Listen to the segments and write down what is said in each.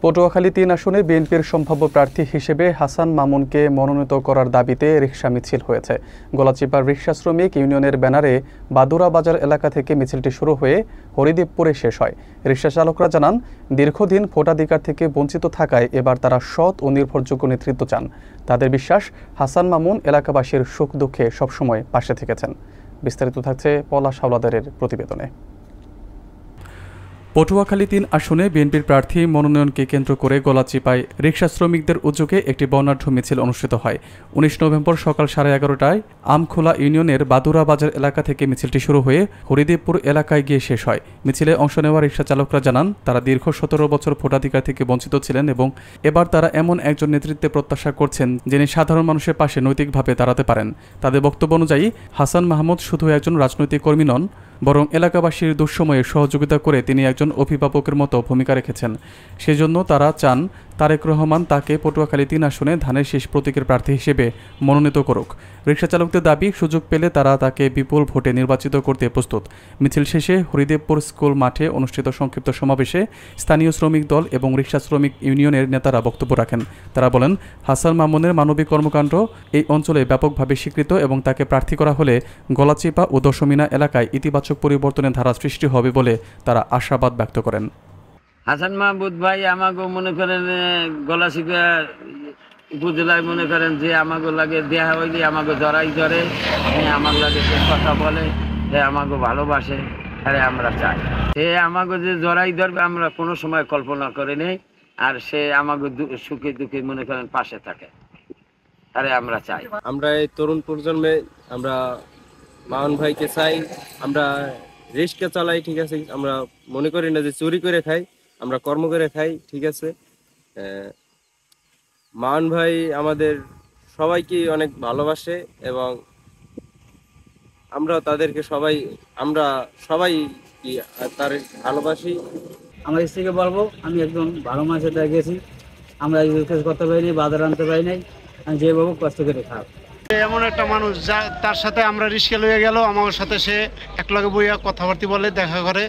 পটুয়াখালী ৩ আসনে বিএনপির সম্ভাব্য প্রার্থী হিসেবে হাসান মামুনকে মনোনীত করার দাবিতে রিকশা মিছিল হয়েছে। গলাচিপার রিকশা শ্রমিক ইউনিয়নের ব্যানারে বাদুরা বাজার এলাকা থেকে মিছিলটি শুরু হয়ে হরিদেবপুরে শেষ হয়। রিকশা চালকরা জানান, দীর্ঘদিন ভোটাধিকার থেকে বঞ্চিত থাকায় এবার তারা সৎ ও নির্ভরযোগ্য নেতৃত্ব চান। তাদের বিশ্বাস, হাসান মামুন এলাকাবাসীর সুখ দুঃখে সবসময় পাশে থেকেছেন। বিস্তারিত থাকছে পলাশ হাওলাদারের প্রতিবেদনে। পটুয়াখালী ৩ আসনে বিএনপির প্রার্থী মনোনয়নকে কেন্দ্র করে গলাচিপায় রিকশা শ্রমিকদের উদ্যোগে একটি বর্ণাঢ্য মিছিল অনুষ্ঠিত হয়। ১৯ নভেম্বর সকাল 11:30টায় আমখোলা ইউনিয়নের বাদুরা বাজার এলাকা থেকে মিছিলটি শুরু হয়ে হরিদেবপুর এলাকায় গিয়ে শেষ হয়। মিছিলে অংশ নেওয়া রিকশা চালকরা জানান, তারা দীর্ঘ ১৭ বছর ভোটাধিকার থেকে বঞ্চিত ছিলেন এবং এবার তারা এমন একজন নেতৃত্বে প্রত্যাশা করছেন যিনি সাধারণ মানুষের পাশে নৈতিকভাবে দাঁড়াতে পারেন। তাদের বক্তব্য অনুযায়ী হাসান মাহমুদ শুধু একজন রাজনৈতিক কর্মী নন, বরং এলাকাবাসীর দুঃসময়ে সহযোগিতা করে তিনি একজন অভিভাবকের মতো ভূমিকা রেখেছেন। সেজন্য তারা চান তারেক রহমান তাকে পটুয়াখালী ৩ আসনে ধানের শীষ প্রতীকের প্রার্থী হিসেবে মনোনীত করুক। রিকশা চালকদের দাবি, সুযোগ পেলে তারা তাকে বিপুল ভোটে নির্বাচিত করতে প্রস্তুত। মিছিল শেষে হরিদেবপুর স্কুল মাঠে অনুষ্ঠিত সংক্ষিপ্ত সমাবেশে স্থানীয় শ্রমিক দল এবং রিকশা শ্রমিক ইউনিয়নের নেতারা বক্তব্য রাখেন। তারা বলেন, হাসান মামুনের মানবিক কর্মকাণ্ড এই অঞ্চলে ব্যাপকভাবে স্বীকৃত এবং তাকে প্রার্থী করা হলে গলাচিপা ও দশমিনা এলাকায় ইতিবাচক পরিবর্তনের ধারা সৃষ্টি হবে বলে তারা আশাবাদ ব্যক্ত করেন। হাসান মাহমুদ ভাই আমাকে মনে করেন গলাচিপা উপজেলায় মনে করেন যে আমাকে লাগে দেহা হইলে আমাকে জড়াই ধরে, আমার লাগে সে কথা বলে, সে আমাকে ভালোবাসে, আরে আমরা চাই সে আমাকে যে জড়াই ধরবে আমরা কোনো সময় কল্পনা করে নেই। আর সে আমাকে সুখে দুঃখে মনে করেন পাশে থাকে, আরে আমরা চাই। আমরা এই তরুণ প্রজন্মে আমরা মামুন ভাইকে চাই। আমরা রিক্সা চালাই, ঠিক আছে, আমরা মনে করি না যে চুরি করে খাই, আমরা কর্ম করে খাই, ঠিক আছে। মামুন ভাই আমাদের সবাইকে অনেক ভালোবাসে এবং আমরা তাদেরকে আমরা সবাই কি তার ভালোবাসি। আমার স্ত্রীকে বলবো, আমি একদম ভালো মানুষের সাথে গেছি, আমরা করতে পারিনি, বাজার আনতে পারি নাই, আমি যেভাবে কষ্ট করে খাও। এমন একটা মানুষ যা তার সাথে আমরা রিস্কে লয়ে গেল, আমার সাথে সে একলগে বইয়া কথাবার্তা বলে, দেখা করে,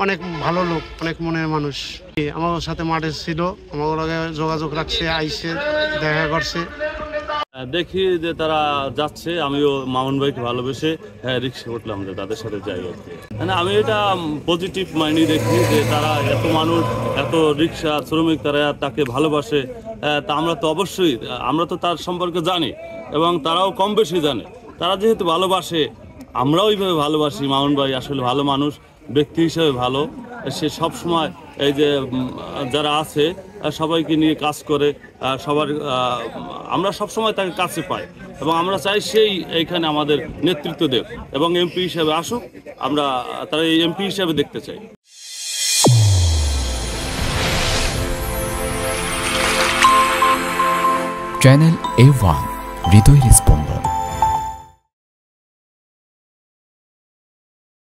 অনেক ভালো লোক, অনেক মনের মানুষ। আমার সাথে মাঠে ছিল, আমার লগে যোগাযোগ রাখছে, আইসে দেখা করছে। দেখি যে তারা যাচ্ছে, আমিও মামুন ভাইকে ভালোবেসে রিক্সা উঠলাম যে তাদের সাথে যাই আর কি। আমি এটা পজিটিভ মাইন্ডে দেখি যে তারা এত মানুষ, এত রিক্সা শ্রমিক তারা তাকে ভালোবাসে। তা আমরা তো অবশ্যই আমরা তো তার সম্পর্কে জানি এবং তারাও কম বেশি জানে। তারা যেহেতু ভালোবাসে, আমরাও ওইভাবে ভালোবাসি। মামুন ভাই আসলে ভালো মানুষ, ব্যক্তি হিসেবে ভালো। সে সব সময় এই যে যারা আছে সবাইকে নিয়ে কাজ করে, সবার আমরা সবসময় তাকে কাছে পাই এবং আমরা চাই সেই এইখানে আমাদের নেতৃত্ব দেব এবং এমপি হিসেবে আসুক। আমরা তারা এই এমপি হিসেবে দেখতে চাই। চ্যানেল A1 হৃদয়ের স্পন্দন।